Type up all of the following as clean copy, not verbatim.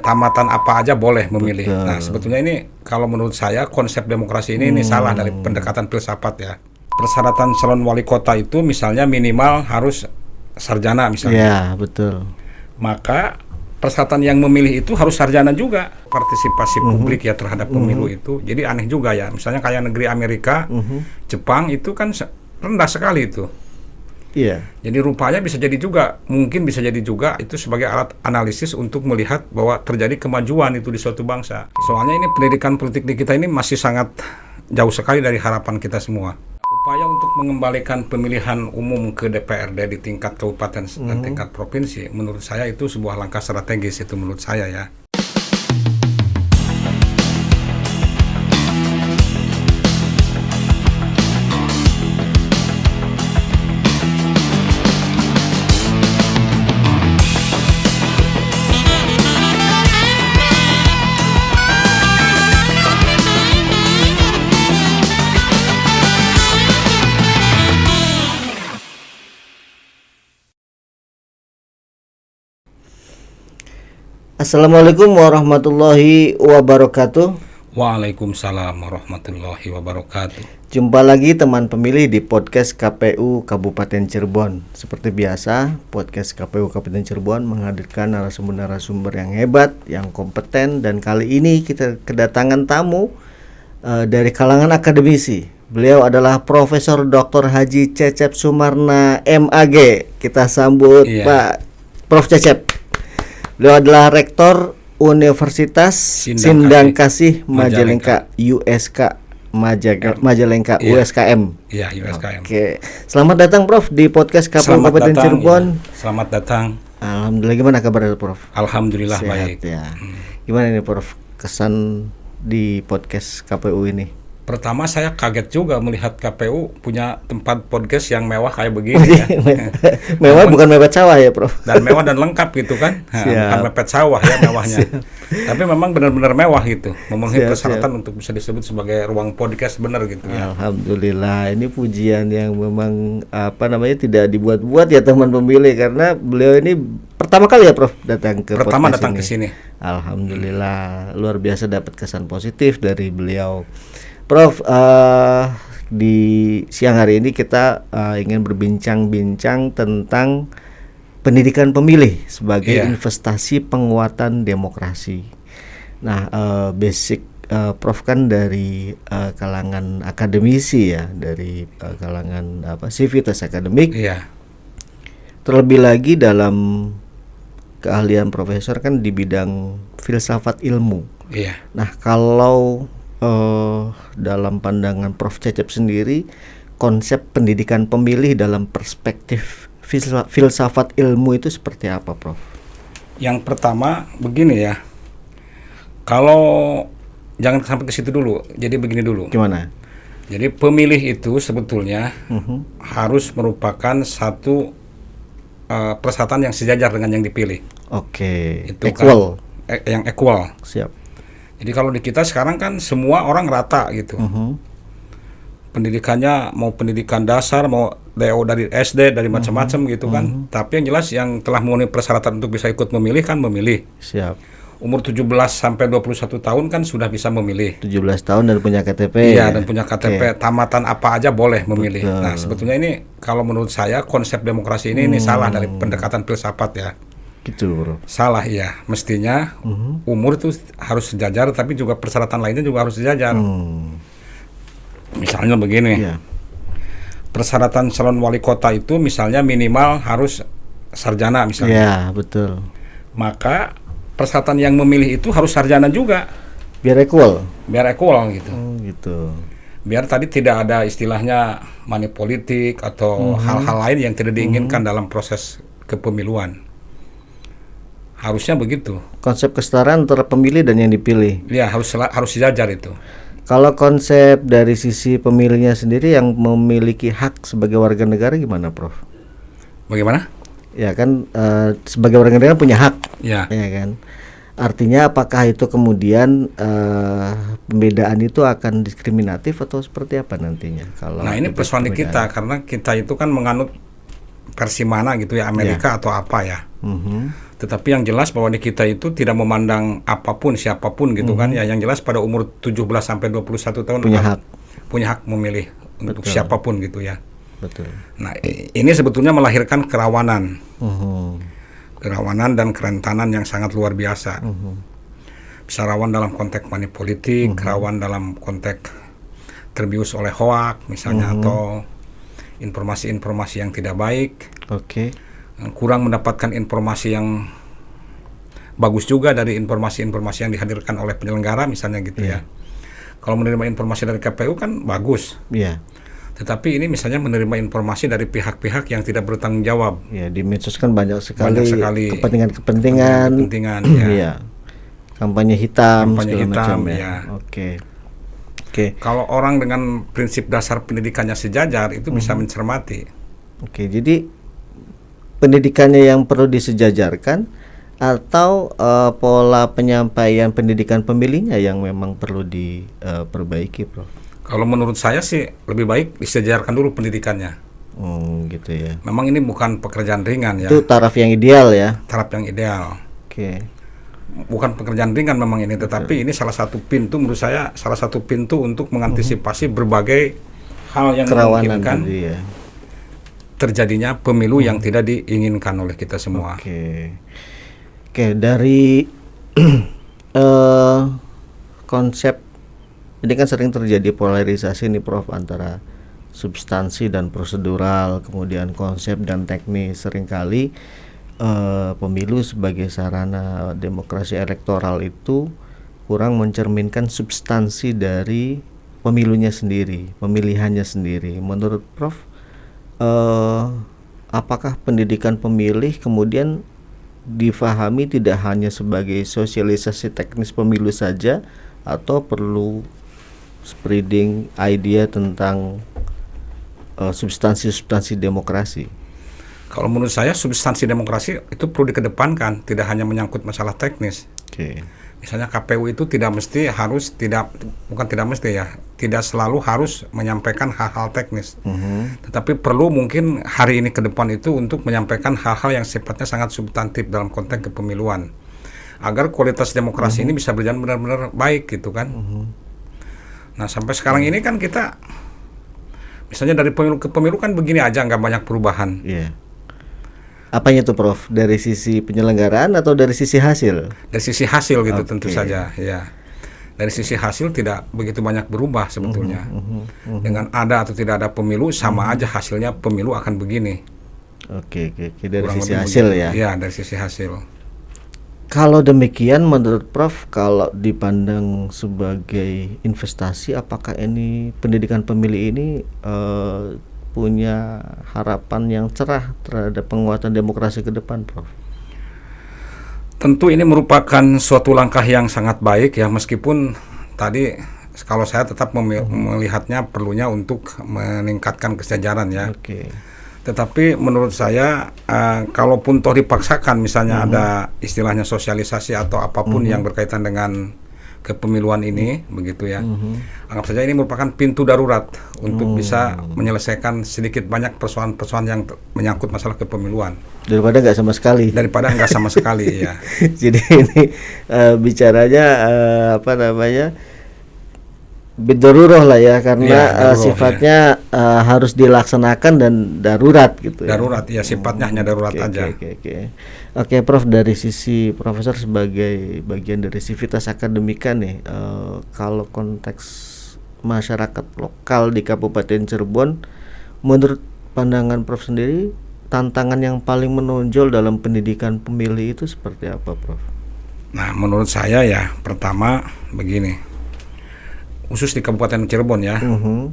tamatan apa aja boleh memilih. Betul. Nah, sebetulnya ini kalau menurut saya konsep demokrasi ini salah dari pendekatan filsafat ya. Persyaratan calon wali kota itu misalnya minimal harus sarjana misalnya. Ya, betul. Maka persyaratan yang memilih itu harus sarjana juga. Partisipasi publik ya terhadap pemilu itu. Jadi aneh juga ya. Misalnya kayak negeri Amerika, Jepang itu kan rendah sekali itu. Iya. Jadi rupanya mungkin bisa jadi juga itu sebagai alat analisis untuk melihat bahwa terjadi kemajuan itu di suatu bangsa. Soalnya ini pendidikan politik di kita ini masih sangat jauh sekali dari harapan kita semua. Upaya untuk mengembalikan pemilihan umum ke DPRD di tingkat kabupaten dan tingkat provinsi, menurut saya itu sebuah langkah strategis itu menurut saya ya. Assalamualaikum warahmatullahi wabarakatuh. Waalaikumsalam warahmatullahi wabarakatuh. Jumpa lagi teman pemilih di podcast KPU Kabupaten Cirebon. Seperti biasa, podcast KPU Kabupaten Cirebon menghadirkan narasumber-narasumber yang hebat, yang kompeten, dan kali ini kita kedatangan tamu dari kalangan akademisi. Beliau adalah Profesor Dr. Haji Cecep Sumarna MAG. Kita sambut Pak Prof Cecep. Beliau adalah Rektor Universitas Sindang Kasih Majalengka USK Majalengka Iya. USKM. Iya, USKM. Oke. Selamat datang Prof di podcast KPU Kabupaten Cirebon. Ya. Selamat datang. Alhamdulillah, gimana kabar Prof? Alhamdulillah Sehat baik. Ya. Gimana nih Prof kesan di podcast KPU ini? Pertama saya kaget juga melihat KPU punya tempat podcast yang mewah kayak begini ya. Mewah bukan mepet sawah ya Prof? Dan mewah dan lengkap gitu kan. Bukan mepet sawah ya mewahnya. Tapi memang benar-benar mewah gitu. Memenuhi persyaratan untuk bisa disebut sebagai ruang podcast benar gitu ya. Alhamdulillah, ini pujian yang memang tidak dibuat-buat ya teman pemilih, karena beliau ini pertama kali ya Prof datang ke datang ini. ke sini. Alhamdulillah, luar biasa dapat kesan positif dari beliau. Prof, di siang hari ini kita ingin berbincang-bincang tentang pendidikan pemilih sebagai investasi penguatan demokrasi. Nah, basic Prof kan dari kalangan akademisi ya, dari kalangan sivitas akademik. Iya. Terlebih lagi dalam keahlian Profesor kan di bidang filsafat ilmu. Iya. Nah, kalau dalam pandangan Prof Cecep sendiri, konsep pendidikan pemilih dalam perspektif filsafat ilmu itu seperti apa, Prof? Yang pertama begini ya, kalau jangan sampai ke situ dulu, jadi begini dulu. Gimana? Jadi pemilih itu sebetulnya harus merupakan satu persyaratan yang sejajar dengan yang dipilih. Oke. Itu equal. Kan, yang equal. Siap. Jadi kalau di kita sekarang kan semua orang rata gitu. Pendidikannya mau pendidikan dasar, mau dari SD, dari macam-macam gitu kan. Tapi yang jelas yang telah memenuhi persyaratan untuk bisa ikut memilih kan memilih. Siap. Umur 17 sampai 21 tahun kan sudah bisa memilih. 17 tahun dan punya KTP. Iya, dan punya KTP. Tamatan apa aja boleh memilih. Betul. Nah, sebetulnya ini kalau menurut saya konsep demokrasi ini salah dari pendekatan filsafat ya. Gitu, Bro. Salah ya, mestinya umur itu harus sejajar, tapi juga persyaratan lainnya juga harus sejajar. Misalnya begini, persyaratan calon wali kota itu misalnya minimal harus sarjana misalnya. Iya, betul. Maka persyaratan yang memilih itu harus sarjana juga. Biar equal. Biar equal gitu. Gitu. Biar tadi tidak ada istilahnya money politik atau hal-hal lain yang tidak diinginkan dalam proses kepemiluan. Harusnya begitu. Konsep kesetaraan antara pemilih dan yang dipilih. Ya, harus sejajar itu. Kalau konsep dari sisi pemilihnya sendiri yang memiliki hak sebagai warga negara gimana, Prof? Bagaimana? Ya kan, sebagai warga negara punya hak. Ya. Ya kan. Artinya apakah itu kemudian pembedaan itu akan diskriminatif atau seperti apa nantinya? Kalau nah, ini persoalan di kita karena kita itu kan menganut versi mana gitu ya, Amerika atau apa ya. Tetapi yang jelas bahwa di kita itu tidak memandang apapun, siapapun gitu kan ya. Yang jelas pada umur 17 sampai 21 tahun punya hak memilih untuk siapapun gitu ya. Betul. Nah, ini sebetulnya melahirkan kerawanan. Kerawanan dan kerentanan yang sangat luar biasa. Bisa rawan dalam konteks money politik, rawan dalam konteks terbius oleh hoak misalnya, atau informasi-informasi yang tidak baik. Kurang mendapatkan informasi yang bagus juga dari informasi-informasi yang dihadirkan oleh penyelenggara misalnya gitu ya. Kalau menerima informasi dari KPU kan bagus. Tetapi ini misalnya menerima informasi dari pihak-pihak yang tidak bertanggung jawab. Ya, di medsos kan banyak sekali kepentingan ya. Kampanye hitam macam ya. Oke. Kalau orang dengan prinsip dasar pendidikannya sejajar itu bisa mencermati. Jadi pendidikannya yang perlu disejajarkan atau pola penyampaian pendidikan pemilihnya yang memang perlu diperbaiki, Prof? Kalau menurut saya sih lebih baik disejajarkan dulu pendidikannya. Gitu ya. Memang ini bukan pekerjaan ringan ya. Itu taraf yang ideal ya. Taraf yang ideal. Bukan pekerjaan ringan memang ini, tetapi ini salah satu pintu menurut saya, salah satu pintu untuk mengantisipasi berbagai hal yang memungkinkan terjadinya pemilu yang tidak diinginkan oleh kita semua. Dari konsep ini kan sering terjadi polarisasi nih, Prof, antara substansi dan prosedural, kemudian konsep dan teknis. Seringkali pemilu sebagai sarana demokrasi elektoral itu kurang mencerminkan substansi dari pemilunya sendiri, pemilihannya sendiri. Menurut Prof, apakah pendidikan pemilih kemudian difahami tidak hanya sebagai sosialisasi teknis pemilu saja, atau perlu spreading idea tentang substansi-substansi demokrasi? Kalau menurut saya substansi demokrasi itu perlu dikedepankan, tidak hanya menyangkut masalah teknis. Misalnya KPU itu tidak selalu harus menyampaikan hal-hal teknis. Tetapi perlu mungkin hari ini ke depan itu untuk menyampaikan hal-hal yang sifatnya sangat substantif dalam konteks kepemiluan, agar kualitas demokrasi ini bisa berjalan benar-benar baik gitu kan. Nah, sampai sekarang ini kan kita misalnya dari pemilu ke pemilu kan begini aja, nggak banyak perubahan. Apanya tuh, Prof? Dari sisi penyelenggaraan atau dari sisi hasil? Dari sisi hasil gitu tentu saja ya. Dari sisi hasil tidak begitu banyak berubah sebetulnya. Dengan ada atau tidak ada pemilu sama aja hasilnya pemilu akan begini. Dari sisi hasil ya. Ya, dari sisi hasil. Kalau demikian, menurut Prof, kalau dipandang sebagai investasi, apakah ini pendidikan pemilih ini punya harapan yang cerah terhadap penguatan demokrasi ke depan, Prof? Tentu ini merupakan suatu langkah yang sangat baik ya, meskipun tadi kalau saya tetap melihatnya perlunya untuk meningkatkan kesejajaran ya. Tetapi menurut saya kalaupun toh dipaksakan misalnya ada istilahnya sosialisasi atau apapun yang berkaitan dengan kepemiluan ini begitu ya. Anggap saja ini merupakan pintu darurat untuk bisa menyelesaikan sedikit banyak persoalan-persoalan yang menyangkut masalah kepemiluan. Daripada nggak sama sekali. Ya. Jadi ini bicaranya bidaruroh lah ya, karena sifatnya harus dilaksanakan dan darurat gitu. Darurat ya, sifatnya hanya darurat aja. Oke, Prof, dari sisi Profesor sebagai bagian dari Civitas Akademika nih, kalau konteks masyarakat lokal di Kabupaten Cirebon, menurut pandangan Prof sendiri, tantangan yang paling menonjol dalam pendidikan pemilih itu seperti apa, Prof? Nah, menurut saya ya, pertama begini. Khusus di Kabupaten Cirebon ya.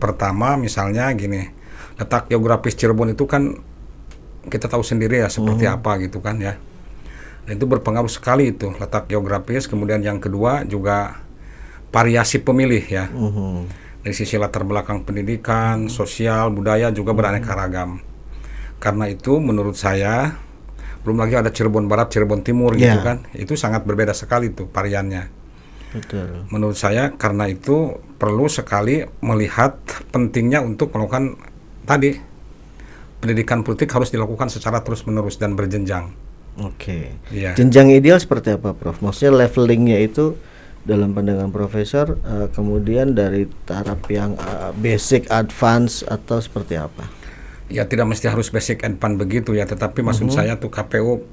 Pertama misalnya gini, letak geografis Cirebon itu kan kita tahu sendiri ya seperti apa gitu kan ya. Dan itu berpengaruh sekali itu letak geografis. Kemudian yang kedua juga variasi pemilih ya. Dari sisi latar belakang pendidikan, sosial, budaya juga beraneka ragam. Karena itu menurut saya, belum lagi ada Cirebon Barat, Cirebon Timur gitu kan. Itu sangat berbeda sekali tuh variannya. Menurut saya karena itu perlu sekali melihat pentingnya untuk melakukan tadi pendidikan politik harus dilakukan secara terus-menerus dan berjenjang. Oke. Iya. Jenjang ideal seperti apa, Prof? Maksudnya levelingnya itu dalam pandangan Profesor, kemudian dari taraf yang basic, advance atau seperti apa? Ya tidak mesti harus basic and fun begitu ya, tetapi maksud saya tuh KPU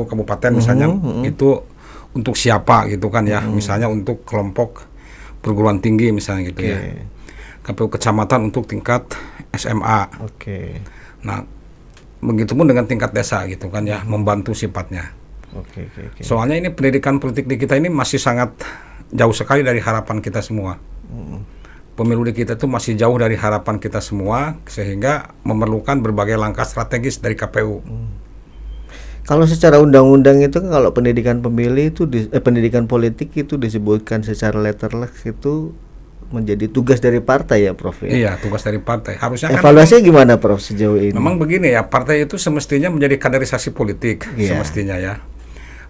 kabupaten misalnya itu untuk siapa gitu kan ya, misalnya untuk kelompok perguruan tinggi misalnya gitu ya. KPU kecamatan untuk tingkat SMA. Oke. Nah, begitupun dengan tingkat desa gitu kan ya, membantu sifatnya. Oke. Soalnya ini pendidikan politik di kita ini masih sangat jauh sekali dari harapan kita semua. Pemilu di kita itu masih jauh dari harapan kita semua, sehingga memerlukan berbagai langkah strategis dari KPU. Kalau secara undang-undang itu kalau pendidikan pemilih itu pendidikan politik itu disebutkan secara letterlek itu menjadi tugas dari partai ya, Prof ya? Iya, tugas dari partai. Harusnya evaluasinya gimana, Prof, sejauh ini? Memang begini ya, partai itu semestinya menjadi kaderisasi politik, semestinya ya,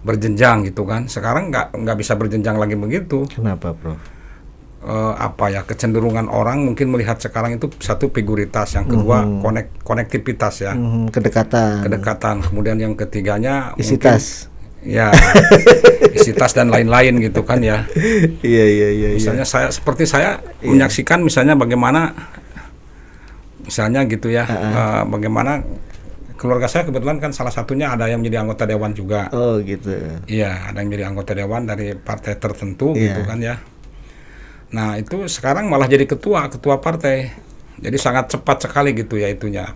berjenjang gitu kan. Sekarang nggak bisa berjenjang lagi begitu. Kenapa, Prof? Kecenderungan orang mungkin melihat sekarang itu satu figuritas, yang kedua konektivitas ya, kedekatan, kemudian yang ketiganya isitas. Ya, isitas dan lain-lain gitu kan ya. Iya. Misalnya saya menyaksikan misalnya bagaimana misalnya gitu ya, bagaimana keluarga saya kebetulan kan salah satunya ada yang menjadi anggota dewan juga. Oh gitu. Iya, ada yang menjadi anggota dewan dari partai tertentu gitu kan ya. Nah itu sekarang malah jadi ketua partai. Jadi sangat cepat sekali gitu ya itunya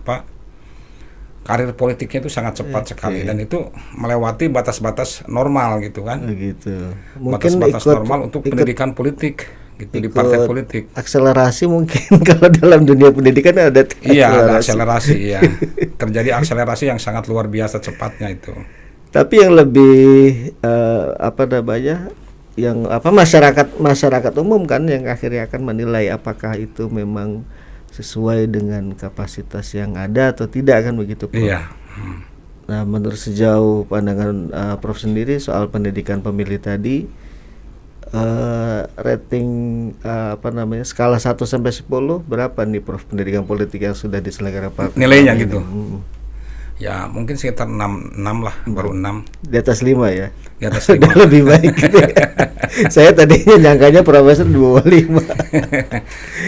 karir politiknya itu sangat cepat sekali, dan itu melewati batas-batas normal gitu kan. Gitu. Mungkin batas-batas normal untuk pendidikan politik gitu di partai politik. Akselerasi mungkin kalau dalam dunia pendidikan ada akselerasi. Iya, ada akselerasi ya. Terjadi akselerasi yang sangat luar biasa cepatnya itu. Tapi yang lebih masyarakat umum kan yang akhirnya akan menilai apakah itu memang sesuai dengan kapasitas yang ada atau tidak, kan begitu, Prof? Iya. Nah, menurut sejauh pandangan Prof sendiri soal pendidikan pemilih tadi, rating skala 1 sampai 10 berapa nih, Prof, pendidikan politik yang sudah diselenggarakan? Nilainya gitu. Ya mungkin sekitar 6 lah, baru 6. Di atas 5 ya? Di atas 5. Lebih baik gitu ya. Saya tadinya nyangkanya Profesor di bawah 5.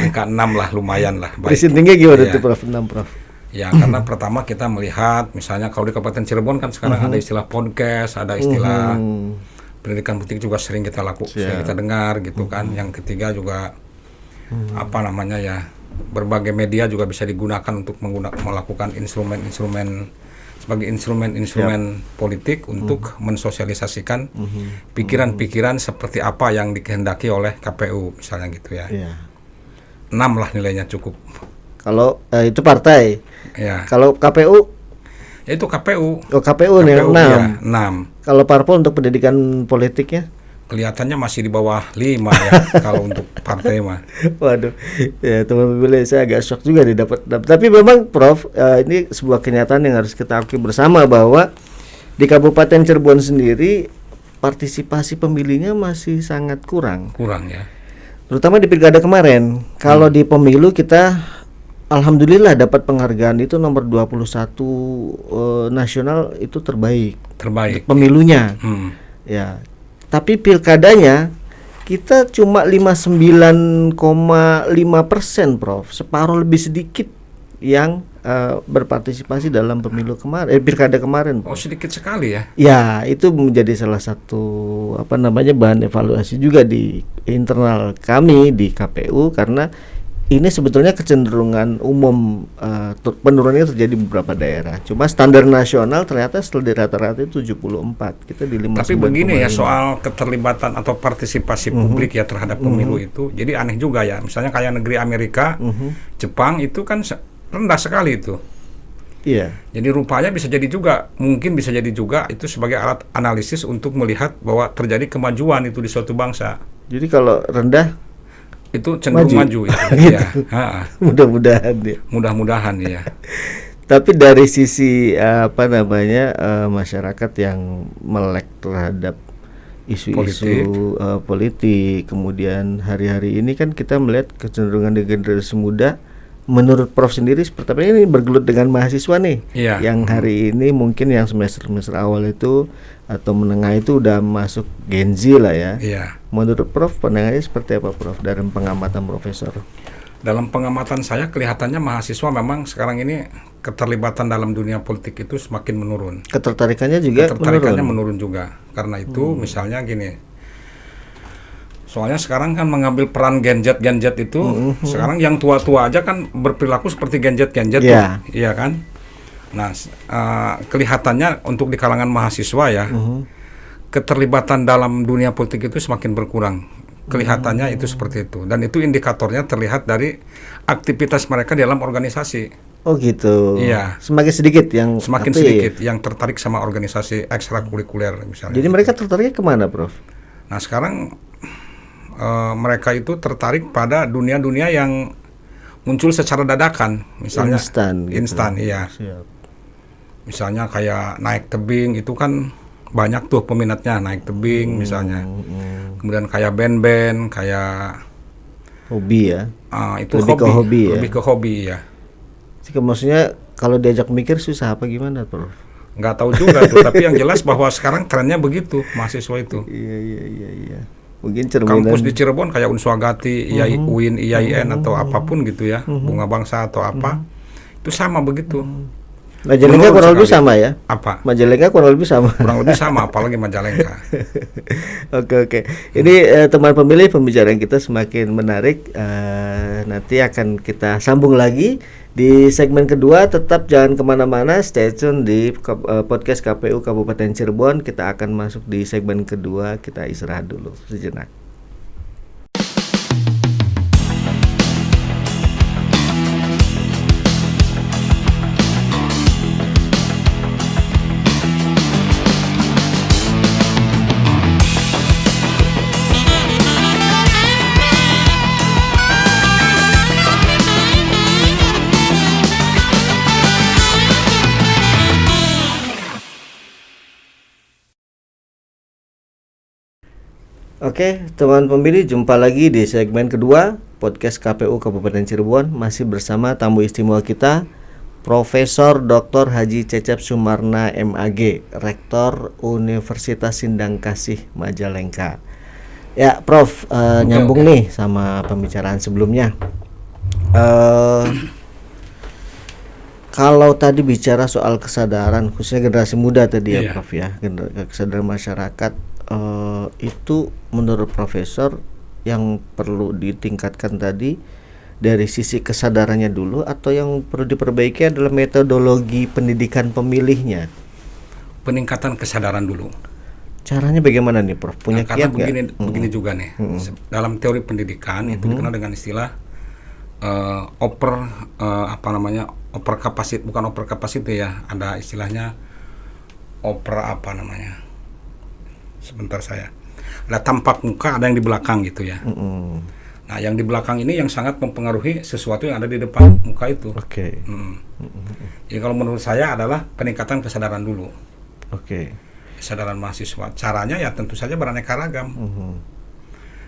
Angka 6 lah, lumayan lah. Presentingnya gimana tuh, Prof? 6, Prof? Ya karena pertama kita melihat misalnya kalau di Kabupaten Cirebon kan sekarang ada istilah podcast, ada istilah pendidikan politik juga sering kita sering kita dengar gitu kan. Yang ketiga juga berbagai media juga bisa digunakan untuk melakukan sebagai instrumen politik untuk mensosialisasikan pikiran-pikiran seperti apa yang dikehendaki oleh KPU misalnya gitu ya. 6 lah nilainya cukup. Kalau itu partai. Ya. Kalau KPU? Ya itu KPU. Oh, KPU nih 6. Ya, 6. Kalau parpol untuk pendidikan politiknya? Kelihatannya masih di bawah 5 ya kalau untuk partai mah. Waduh, ya teman pemilih saya agak shock juga didapat. Tapi memang, Prof, ini sebuah kenyataan yang harus kita akui bersama bahwa di Kabupaten Cirebon sendiri partisipasi pemilihnya masih sangat kurang. Kurang ya. Terutama di pilkada kemarin. Kalau di pemilu kita alhamdulillah dapat penghargaan itu nomor 21 nasional itu terbaik. Pemilunya. Ya. Tapi pilkadanya kita cuma 59,5%, Prof. Separuh lebih sedikit yang berpartisipasi dalam pemilu kemarin, pilkada kemarin, Prof. Oh, sedikit sekali ya? Ya, itu menjadi salah satu bahan evaluasi juga di internal kami di KPU, karena ini sebetulnya kecenderungan umum penurunannya terjadi di beberapa daerah. Cuma standar nasional ternyata setelah di rata-rata itu 74. Kita di 59. Tapi begini ya, soal keterlibatan atau partisipasi publik ya terhadap pemilu itu. Jadi aneh juga ya. Misalnya kayak negeri Amerika, Jepang itu kan rendah sekali itu. Iya. Jadi rupanya mungkin bisa jadi juga itu sebagai alat analisis untuk melihat bahwa terjadi kemajuan itu di suatu bangsa. Jadi kalau rendah itu cenderung maju ya. Gitu. Mudah-mudahan ya. Mudah-mudahan ya. Tapi dari sisi masyarakat yang melek terhadap isu-isu politik, kemudian hari-hari ini kan kita melihat kecenderungan di generasi muda menurut Prof sendiri seperti apa ini bergelut dengan mahasiswa nih, Iya. yang hari ini mungkin yang semester awal itu atau menengah itu udah masuk Gen Z lah ya. Iya. Menurut Prof pandangannya seperti apa Prof dari pengamatan Profesor? Dalam pengamatan saya kelihatannya mahasiswa memang sekarang ini keterlibatan dalam dunia politik itu semakin menurun. Ketertarikannya juga Menurun juga. Karena itu misalnya gini. Soalnya sekarang kan mengambil peran Gen Z itu, sekarang yang tua-tua aja kan berperilaku seperti Gen Z Iya. tuh, iya kan? Nah, kelihatannya untuk di kalangan mahasiswa ya, keterlibatan dalam dunia politik itu semakin berkurang. Kelihatannya itu seperti itu, dan itu indikatornya terlihat dari aktivitas mereka di dalam organisasi. Oh gitu. Iya. Semakin sedikit yang Semakin aktif. sedikit yang tertarik sama organisasi ekstrakurikuler misalnya. Jadi mereka tertariknya kemana Prof? Nah sekarang mereka itu tertarik pada dunia-dunia yang muncul secara dadakan, misalnya instan, iya. Siap. Misalnya kayak naik tebing itu kan banyak tuh peminatnya naik tebing misalnya. Kemudian kayak band-band, kayak hobi ya. Itu lebih hobi, ya. lebih ke hobi ya. Jadi maksudnya kalau diajak mikir susah apa gimana Prof? Nggak tahu juga tuh, tapi yang jelas bahwa sekarang trennya begitu mahasiswa itu. Iya. Mungkin cerminan Kampus di Cirebon kayak Unswagati, UIN, IAIN atau apapun gitu ya, Bunga Bangsa atau apa, itu sama begitu. Majalengka kurang lebih sama ya? Apa? Majalengka kurang lebih sama. Kurang lebih sama, apalagi Majalengka. Oke. Ini teman pemilih pembicaraan kita semakin menarik. Nanti akan kita sambung lagi di segmen kedua. Tetap jangan kemana-mana, stay tune di podcast KPU Kabupaten Cirebon. Kita akan masuk di segmen kedua. Kita istirahat dulu sejenak. Oke, teman pemilih, jumpa lagi di segmen kedua podcast KPU Kabupaten Cirebon. Masih bersama tamu istimewa kita, Profesor Dr. Haji Cecep Sumarna MAG, Rektor Universitas Sindang Kasih Majalengka. Ya, Prof, nyambung nih sama pembicaraan sebelumnya. Kalau tadi bicara soal kesadaran, khususnya generasi muda tadi ya, Prof ya, kesadaran masyarakat. Itu menurut Profesor yang perlu ditingkatkan tadi dari sisi kesadarannya dulu, atau yang perlu diperbaiki adalah metodologi pendidikan pemilihnya? Peningkatan kesadaran dulu. Caranya bagaimana nih Prof? Punya karena kiat begini juga nih. Dalam teori pendidikan itu dikenal dengan istilah over capacity, bukan over capacity ya, ada istilahnya sebentar saya. Ada tampak muka, ada yang di belakang gitu ya. Nah, yang di belakang ini yang sangat mempengaruhi sesuatu yang ada di depan muka itu. Oke. Jadi kalau menurut saya adalah peningkatan kesadaran dulu. Oke. Kesadaran mahasiswa. Caranya ya tentu saja beraneka ragam.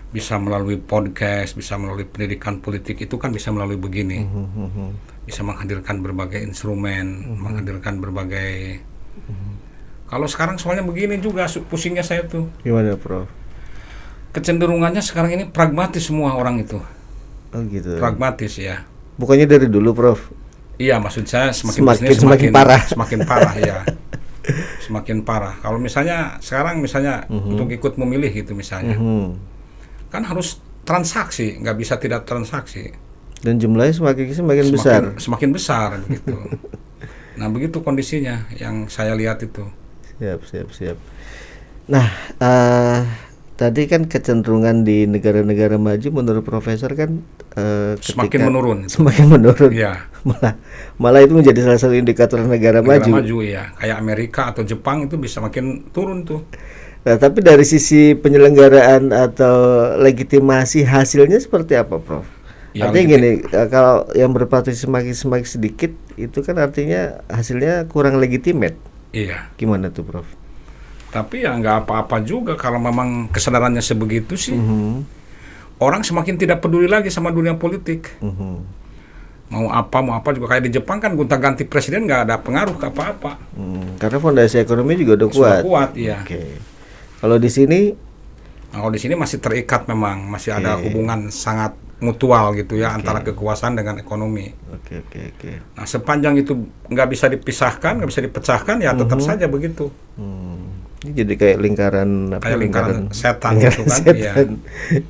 Bisa melalui podcast, bisa melalui pendidikan politik, itu kan bisa melalui begini. Bisa menghadirkan berbagai instrumen, menghadirkan berbagai. Kalau sekarang soalnya begini juga pusingnya saya tuh. Gimana Prof? Kecenderungannya sekarang ini pragmatis semua orang itu. Oh gitu. Pragmatis ya. Bukannya dari dulu Prof? Iya, maksud saya semakin parah. Semakin parah ya. Semakin parah. Kalau misalnya sekarang untuk ikut memilih gitu misalnya. Kan harus transaksi, nggak bisa tidak transaksi. Dan jumlahnya semakin besar. Semakin besar gitu. Nah, begitu kondisinya yang saya lihat itu. Siap. Nah, tadi kan kecenderungan di negara-negara maju menurut Profesor kan semakin menurun. Semakin menurun. Iya. Malah itu menjadi salah satu indikator negara maju ya. Kayak Amerika atau Jepang itu bisa makin turun tuh. Nah, tapi dari sisi penyelenggaraan atau legitimasi hasilnya seperti apa, Prof? Artinya gini, kalau yang berpartisipasi semakin sedikit, itu kan artinya hasilnya kurang legitimate. Iya. Gimana tuh, Prof? Tapi ya nggak apa-apa juga kalau memang kesadarannya sebegitu sih. Orang semakin tidak peduli lagi sama dunia politik. mau apa juga kayak di Jepang kan gonta-ganti presiden nggak ada pengaruh ke apa-apa. Karena fondasi ekonomi juga udah kuat. Sudah kuat, iya. Oke. Kalau di sini, Nah, kalau di sini masih terikat memang, masih ada hubungan sangat mutual gitu ya antara kekuasaan dengan ekonomi. oke. Nah, sepanjang itu nggak bisa dipisahkan, nggak bisa dipecahkan, ya tetap saja begitu. Ini jadi kayak lingkaran apa? Kayak lingkaran setan lingkaran gitu kan. setan.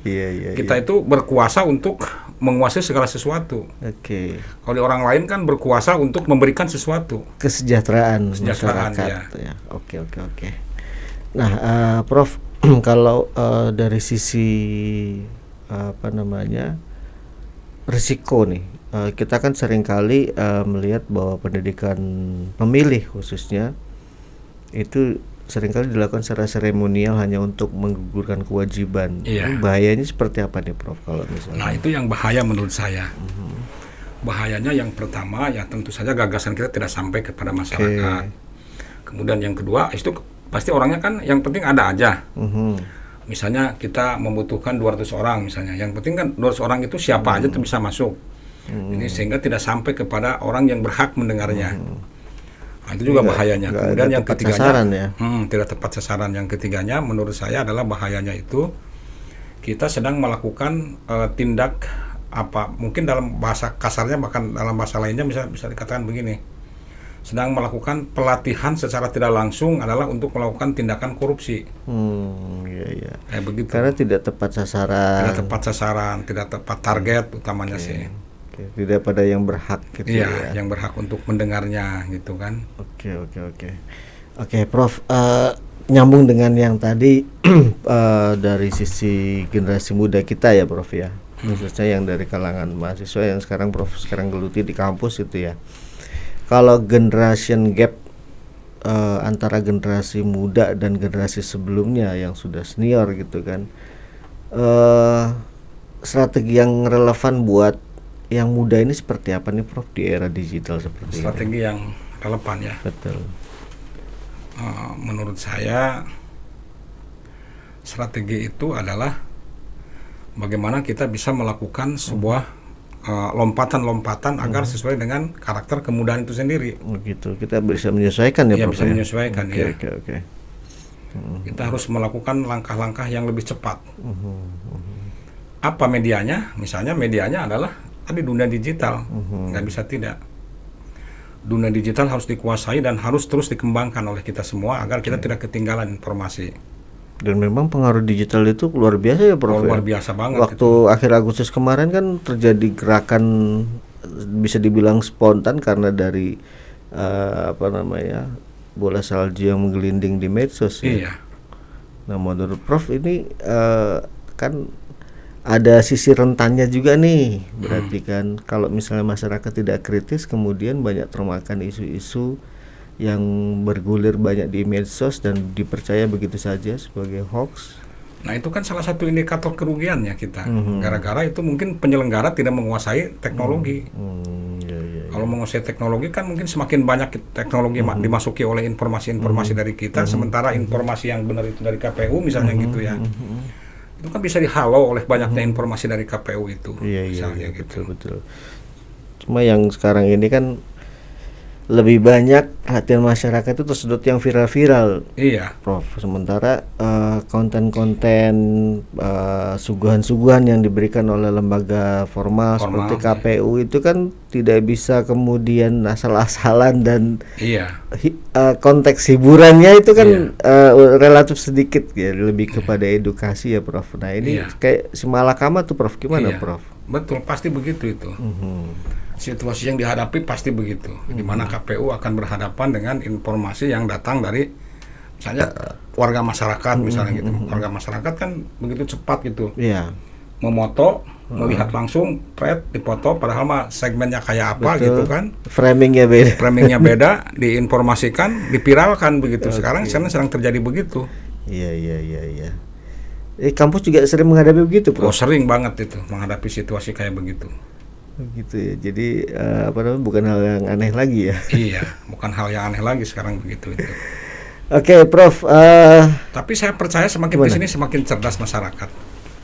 Iya. Kita itu berkuasa untuk menguasai segala sesuatu. Oke. Kalau di orang lain kan berkuasa untuk memberikan sesuatu. Kesejahteraan masyarakat. Ya. Oke. Nah, Prof, kalau dari sisi apa namanya risiko nih, kita kan seringkali melihat bahwa pendidikan pemilih khususnya itu seringkali dilakukan secara seremonial hanya untuk menggugurkan kewajiban. Iya. Bahayanya seperti apa nih, Prof? Kalau misalnya? Nah, itu yang bahaya menurut saya. Bahayanya yang pertama ya tentu saja gagasan kita tidak sampai kepada masyarakat. Kemudian yang kedua itu pasti orangnya kan yang penting ada aja. Misalnya kita membutuhkan 200 orang misalnya. Yang penting kan 200 orang itu siapa aja tuh bisa masuk. Ini sehingga tidak sampai kepada orang yang berhak mendengarnya. Nah, itu juga bahayanya. Kemudian yang ketiganya sasaran, ya? Tidak tepat sasaran. Yang ketiganya menurut saya adalah bahayanya itu kita sedang melakukan tindak apa mungkin dalam bahasa kasarnya bahkan dalam bahasa lainnya bisa dikatakan begini. Sedang melakukan pelatihan secara tidak langsung adalah untuk melakukan tindakan korupsi. Iya. Kayak begitu. Karena tidak tepat sasaran. Tidak tepat sasaran, tidak tepat target utamanya sih. Tidak pada yang berhak gitu Iya, ya. yang berhak untuk mendengarnya gitu kan. Oke, Prof, nyambung dengan yang tadi dari sisi generasi muda kita ya, Prof ya. Khususnya yang dari kalangan mahasiswa yang Prof sekarang geluti di kampus itu ya. Kalau generation gap antara generasi muda dan generasi sebelumnya yang sudah senior gitu kan, strategi yang relevan buat yang muda ini seperti apa nih, Prof, di era digital seperti Strategi ini? yang relevan ya. Betul. Menurut saya strategi itu adalah bagaimana kita bisa melakukan sebuah lompatan-lompatan agar sesuai dengan karakter kemudahan itu sendiri. Begitu, kita bisa menyesuaikan ya, Prof. Bisa menyesuaikan ya. Oke. Kita harus melakukan langkah-langkah yang lebih cepat. Apa medianya? Misalnya medianya adalah tadi dunia digital, nggak bisa tidak. Dunia digital harus dikuasai dan harus terus dikembangkan oleh kita semua agar kita tidak ketinggalan informasi. Dan memang pengaruh digital itu luar biasa ya, Prof. Luar biasa banget. Waktu akhir Agustus kemarin kan terjadi gerakan bisa dibilang spontan karena dari bola salju yang menggelinding di medsos. Iya. Nah, menurut Prof ini kan ada sisi rentannya juga nih. Berarti kan kalau misalnya masyarakat tidak kritis, kemudian banyak termakan isu-isu yang bergulir banyak di medsos dan dipercaya begitu saja sebagai hoax. Nah, itu kan salah satu indikator kerugiannya kita. Gara-gara itu mungkin penyelenggara tidak menguasai teknologi. Kalau menguasai teknologi kan mungkin semakin banyak teknologi dimasuki oleh informasi-informasi dari kita, sementara informasi yang benar itu dari KPU misalnya gitu ya. Itu kan bisa dihalau oleh banyaknya informasi dari KPU itu. Iya, betul. Cuma yang sekarang ini kan lebih banyak perhatian masyarakat itu tersedot yang viral-viral. Iya, Prof. Sementara konten-konten suguhan-suguhan yang diberikan oleh lembaga formal seperti KPU itu kan tidak bisa kemudian asal-asalan dan konteks hiburannya itu kan relatif sedikit ya, lebih kepada edukasi ya, Prof. Nah ini kayak si malakama tuh, Prof. Gimana, Prof? Betul, pasti begitu itu. Situasi yang dihadapi pasti begitu, di mana KPU akan berhadapan dengan informasi yang datang dari misalnya warga masyarakat misalnya gitu. Warga masyarakat kan begitu cepat gitu, memoto, melihat langsung, dipoto, padahal mah segmennya kayak apa gitu kan, framingnya beda, diinformasikan, dipiralkan begitu. Sekarang sedang terjadi begitu. Iya. Kampus juga sering menghadapi begitu, Prof? Sering banget itu menghadapi situasi kayak begitu. Begitu ya. Jadi bukan hal yang aneh lagi ya. Iya, bukan hal yang aneh lagi sekarang begitu itu. Oke, Prof. Tapi saya percaya semakin kesini semakin cerdas masyarakat.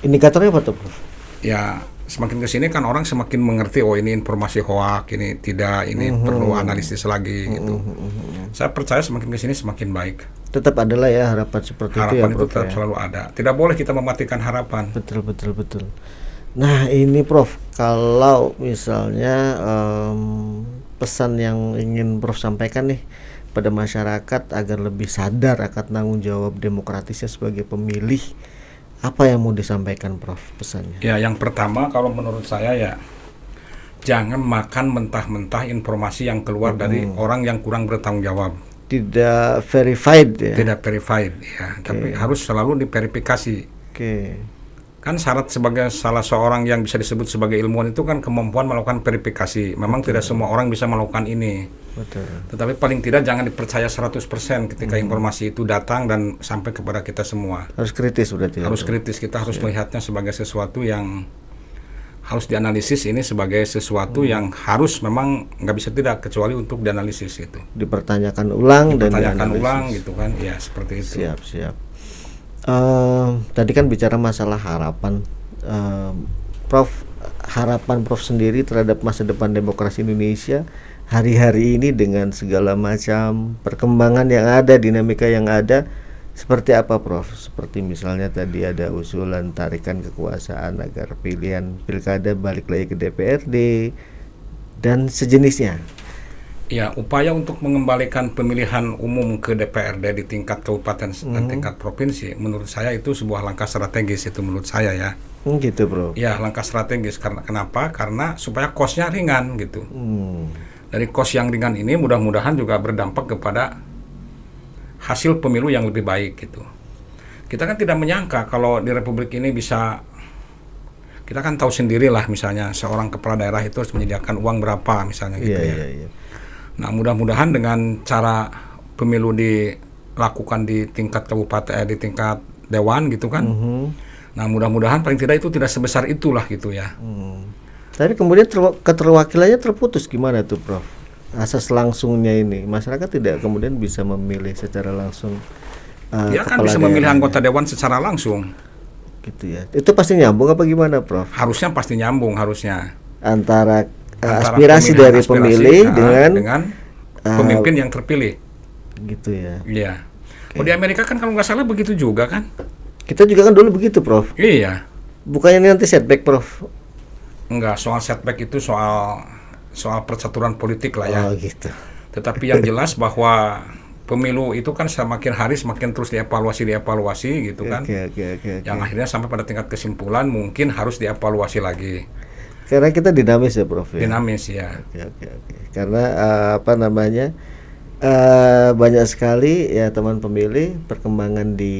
Indikatornya apa tuh, Prof? Ya, semakin ke sini kan orang semakin mengerti, oh ini informasi hoak, ini tidak, ini perlu analisis lagi gitu. Saya percaya semakin ke sini semakin baik. Tetap adalah ya harapan seperti itu ya, Harapan itu Prof, tetap ya. selalu ada. Tidak boleh kita mematikan harapan. Betul. Nah ini Prof, kalau misalnya pesan yang ingin Prof sampaikan nih pada masyarakat agar lebih sadar akan tanggung jawab demokratisnya sebagai pemilih, apa yang mau disampaikan Prof pesannya? Ya, yang pertama kalau menurut saya ya, jangan makan mentah-mentah informasi yang keluar dari orang yang kurang bertanggung jawab. Tidak verified ya? Tidak verified ya, tapi harus selalu diverifikasi. Oke. Kan syarat sebagai salah seorang yang bisa disebut sebagai ilmuwan itu kan kemampuan melakukan verifikasi. Memang tidak semua orang bisa melakukan ini. Betul. Tetapi paling tidak jangan dipercaya 100% ketika informasi itu datang dan sampai kepada kita semua. Harus kritis berarti. Harus kritis, kita harus melihatnya sebagai sesuatu yang harus dianalisis, ini sebagai sesuatu yang harus memang nggak bisa tidak kecuali untuk dianalisis itu. Dipertanyakan ulang dan Dipertanyakan dianalisis. ulang gitu kan, ya seperti itu. Siap. Tadi kan bicara masalah harapan, Prof, harapan Prof sendiri terhadap masa depan demokrasi Indonesia hari-hari ini dengan segala macam perkembangan yang ada, dinamika yang ada, seperti apa Prof? Seperti misalnya tadi ada usulan tarikan kekuasaan agar pilihan pilkada balik lagi ke DPRD dan sejenisnya. Ya, upaya untuk mengembalikan pemilihan umum ke DPRD di tingkat kabupaten dan tingkat provinsi, menurut saya itu sebuah langkah strategis, itu menurut saya ya. Gitu Bro. Ya, langkah strategis. Karena kenapa? Karena supaya kosnya ringan gitu. Dari kos yang ringan ini mudah-mudahan juga berdampak kepada hasil pemilu yang lebih baik gitu. Kita kan tidak menyangka kalau di Republik ini bisa, kita kan tahu sendirilah misalnya seorang kepala daerah itu harus menyediakan uang berapa misalnya gitu ya. Iya. Nah, mudah-mudahan dengan cara pemilu dilakukan di tingkat kabupaten, di tingkat dewan gitu kan. Nah, mudah-mudahan paling tidak itu tidak sebesar itulah gitu ya. Tapi kemudian keterwakilannya terputus, gimana tuh Prof? Asas langsungnya ini, masyarakat tidak kemudian bisa memilih secara langsung. Dia kan kepala bisa memilih daerahnya. anggota dewan secara langsung. Gitu ya. Itu pasti nyambung apa gimana Prof? Harusnya pasti nyambung harusnya. Antara Antara aspirasi pemilihan dari aspirasi, pemilih dengan pemimpin yang terpilih. gitu ya. Iya. Oh, di Amerika kan kalau nggak salah begitu juga kan? Kita juga kan dulu begitu Prof. Iya. Bukannya nanti setback Prof? Enggak, soal setback itu soal percaturan politik lah ya. Oh gitu. Tetapi yang jelas bahwa pemilu itu kan semakin hari semakin terus dievaluasi gitu kan. Oke. Yang akhirnya sampai pada tingkat kesimpulan mungkin harus dievaluasi lagi. Karena kita dinamis ya Prof ya. Dinamis ya. Oke. Karena banyak sekali ya teman pemilih perkembangan di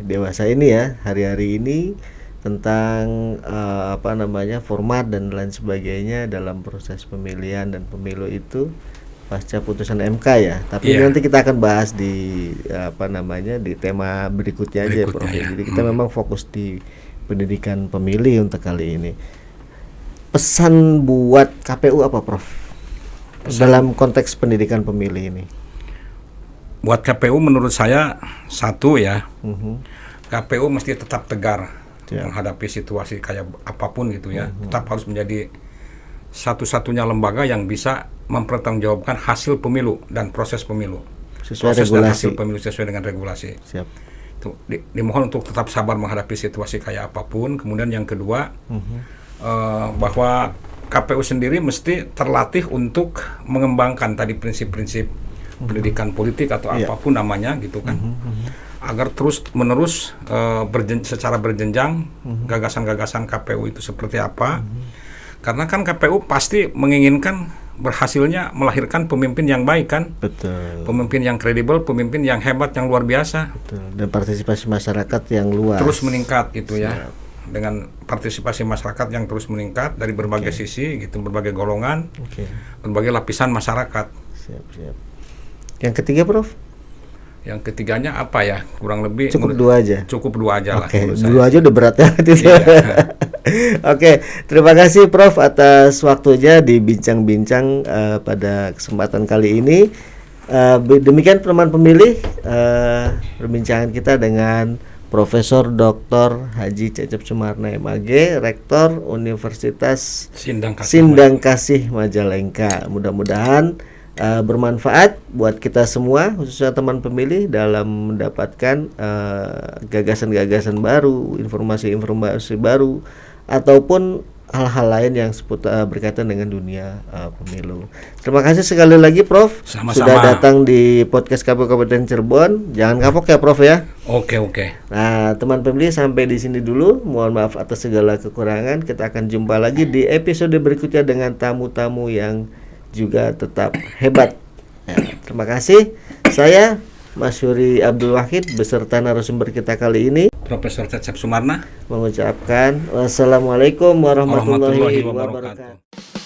dewasa ini ya, hari-hari ini tentang format dan lain sebagainya dalam proses pemilihan dan pemilu itu pasca putusan MK ya. Tapi nanti kita akan bahas di di tema berikutnya aja Prof. Ya. Jadi kita memang fokus di pendidikan pemilih untuk kali ini. Pesan buat KPU apa Prof? Dalam konteks pendidikan pemilih ini. Buat KPU menurut saya satu ya, KPU mesti tetap tegar menghadapi situasi kayak apapun gitu ya. Tetap harus menjadi satu-satunya lembaga yang bisa mempertanggungjawabkan hasil pemilu dan proses pemilu. Sesuai proses regulasi. dan hasil pemilu sesuai dengan regulasi. Siap. Itu dimohon untuk tetap sabar menghadapi situasi kayak apapun. Kemudian yang kedua, bahwa KPU sendiri mesti terlatih untuk mengembangkan tadi prinsip-prinsip pendidikan politik atau apapun namanya gitu kan, agar terus menerus secara berjenjang gagasan-gagasan KPU itu seperti apa, karena kan KPU pasti menginginkan berhasilnya melahirkan pemimpin yang baik kan. Betul. Pemimpin yang kredibel, pemimpin yang hebat, yang luar biasa. Betul. Dan partisipasi masyarakat yang luas. Terus meningkat gitu ya. Dengan partisipasi masyarakat yang terus meningkat dari berbagai sisi gitu, berbagai golongan, berbagai lapisan masyarakat. Siap. Yang ketiga Prof? Yang ketiganya apa ya? Kurang lebih cukup dua aja. Cukup dua aja lah. Dua aja udah berat ya. Oke, terima kasih Prof atas waktunya di bincang-bincang pada kesempatan kali ini. Demikian teman pemilih perbincangan kita dengan Profesor Dr. Haji Cecep Sumarna MAG, Rektor Universitas Sindang Kasih Majalengka. Mudah-mudahan bermanfaat buat kita semua, khususnya teman pemilih dalam mendapatkan gagasan-gagasan baru, informasi-informasi baru, ataupun hal-hal lain yang berkaitan dengan dunia pemilu. Terima kasih sekali lagi Prof. Sama-sama. Sudah datang di podcast KPU Kabupaten Cirebon. Jangan kapok ya Prof ya. Oke. Nah, teman pemilih sampai di sini dulu. Mohon maaf atas segala kekurangan. Kita akan jumpa lagi di episode berikutnya dengan tamu-tamu yang juga tetap hebat. Ya, terima kasih. Saya Mas Yuri Abdul Wahid beserta narasumber kita kali ini, Profesor Cecep Sumarna, mengucapkan wassalamualaikum warahmatullahi wabarakatuh.